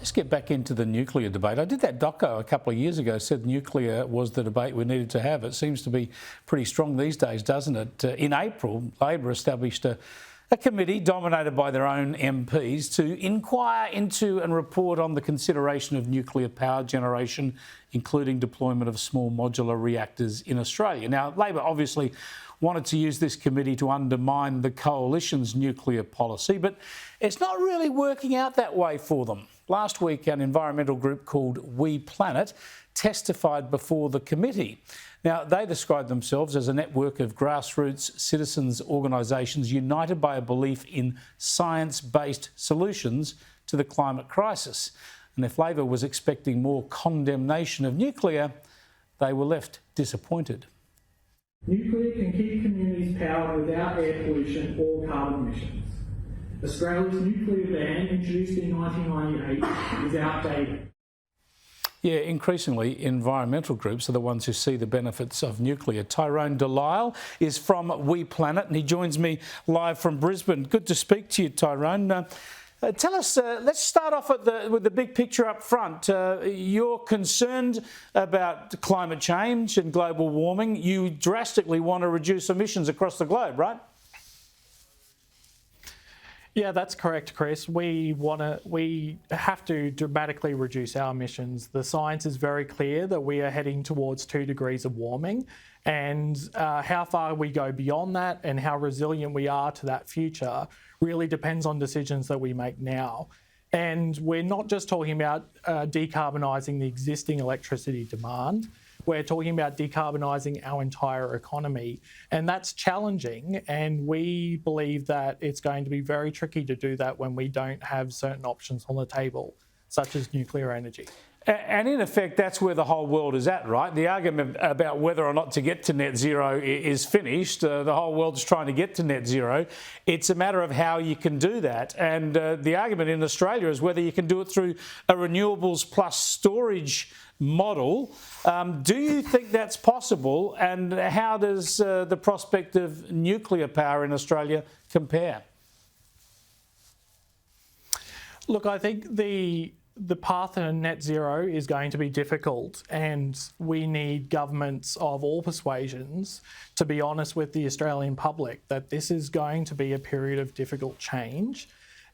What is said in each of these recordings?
Let's get back into the nuclear debate. I did that doco a couple of years ago, said nuclear was the debate we needed to have. It seems to be pretty strong these days, doesn't it? In April, Labor established a committee dominated by their own MPs to inquire into and report on the consideration of nuclear power generation, including deployment of small modular reactors in Australia. Now, Labor obviously wanted to use this committee to undermine the coalition's nuclear policy, but it's not really working out that way for them. Last week, an environmental group called WePlanet testified before the committee. Now, they describe themselves as a network of grassroots citizens' organisations united by a belief in science-based solutions to the climate crisis. And if Labor was expecting more condemnation of nuclear, they were left disappointed. Nuclear can keep communities powered without air pollution or carbon emissions. Australia's nuclear ban, introduced in 1998, is outdated. Yeah, increasingly, environmental groups are the ones who see the benefits of nuclear. Tyrone D'Lisle is from WePlanet and he joins me live from Brisbane. Good to speak to you, Tyrone. Tell us, let's start off with the big picture up front. You're concerned about climate change and global warming. You drastically want to reduce emissions across the globe, right? Yeah, that's correct, Chris. We have to dramatically reduce our emissions. The science is very clear that we are heading towards 2 degrees of warming, and how far we go beyond that and how resilient we are to that future really depends on decisions that we make now. And we're not just talking about decarbonising the existing electricity demand. We're talking about decarbonising our entire economy, and that's challenging, and we believe that it's going to be very tricky to do that when we don't have certain options on the table, such as nuclear energy. And in effect, that's where the whole world is at, right? The argument about whether or not to get to net zero is finished. The whole world's trying to get to net zero. It's a matter of how you can do that. And the argument in Australia is whether you can do it through a renewables plus storage model. Do you think that's possible? And how does the prospect of nuclear power in Australia compare? Look, I think the path to net zero is going to be difficult, and we need governments of all persuasions to be honest with the Australian public that this is going to be a period of difficult change,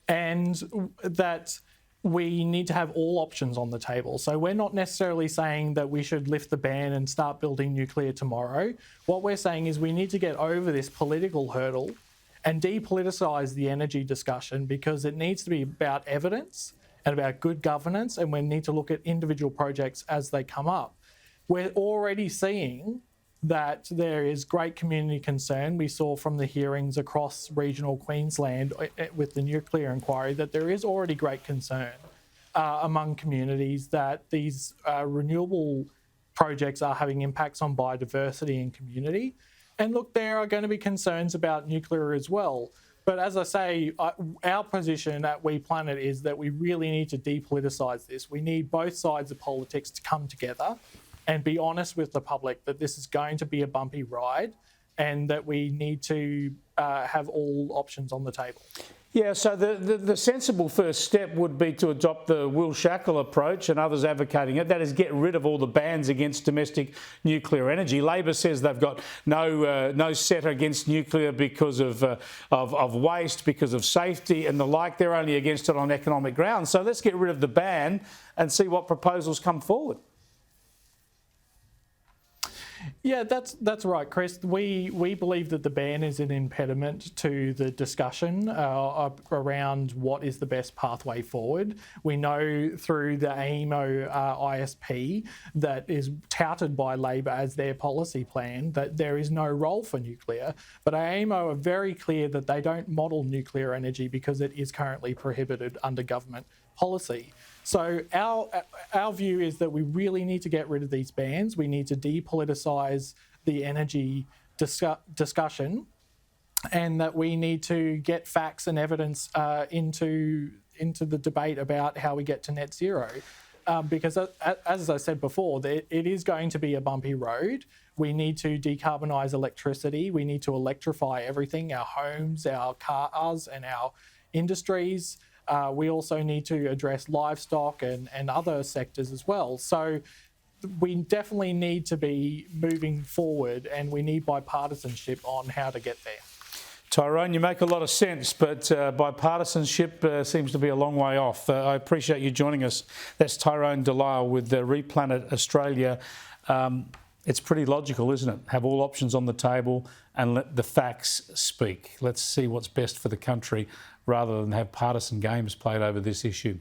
and that we need to have all options on the table. So we're not necessarily saying that we should lift the ban and start building nuclear tomorrow. What we're saying is we need to get over this political hurdle and depoliticise the energy discussion, because it needs to be about evidence and about good governance, and we need to look at individual projects as they come up. We're already seeing that there is great community concern. We saw from the hearings across regional Queensland with the nuclear inquiry that there is already great concern among communities that these renewable projects are having impacts on biodiversity and community. And look, there are going to be concerns about nuclear as well. But as I say, our position at WePlanet is that we really need to depoliticise this. We need both sides of politics to come together and be honest with the public that this is going to be a bumpy ride, and that we need to have all options on the table. Yeah, so the sensible first step would be to adopt the Will Shackle approach, and others advocating it. That is, get rid of all the bans against domestic nuclear energy. Labor says they've got no set against nuclear because of waste, because of safety and the like. They're only against it on economic grounds. So let's get rid of the ban and see what proposals come forward. Yeah, that's right, Chris. We believe that the ban is an impediment to the discussion around what is the best pathway forward. We know through the AEMO ISP that is touted by Labor as their policy plan that there is no role for nuclear, but AEMO are very clear that they don't model nuclear energy because it is currently prohibited under government policy. So our view is that we really need to get rid of these bans. We need to depoliticise the energy discussion, and that we need to get facts and evidence into the debate about how we get to net zero. Because as I said before, it is going to be a bumpy road. We need to decarbonise electricity. We need to electrify everything, our homes, our cars and our industries. We also need to address livestock and other sectors as well. So we definitely need to be moving forward, and we need bipartisanship on how to get there. Tyrone, you make a lot of sense, but bipartisanship seems to be a long way off. I appreciate you joining us. That's Tyrone D'Lisle with WePlanet Australia. It's pretty logical, isn't it? Have all options on the table and let the facts speak. Let's see what's best for the country rather than have partisan games played over this issue.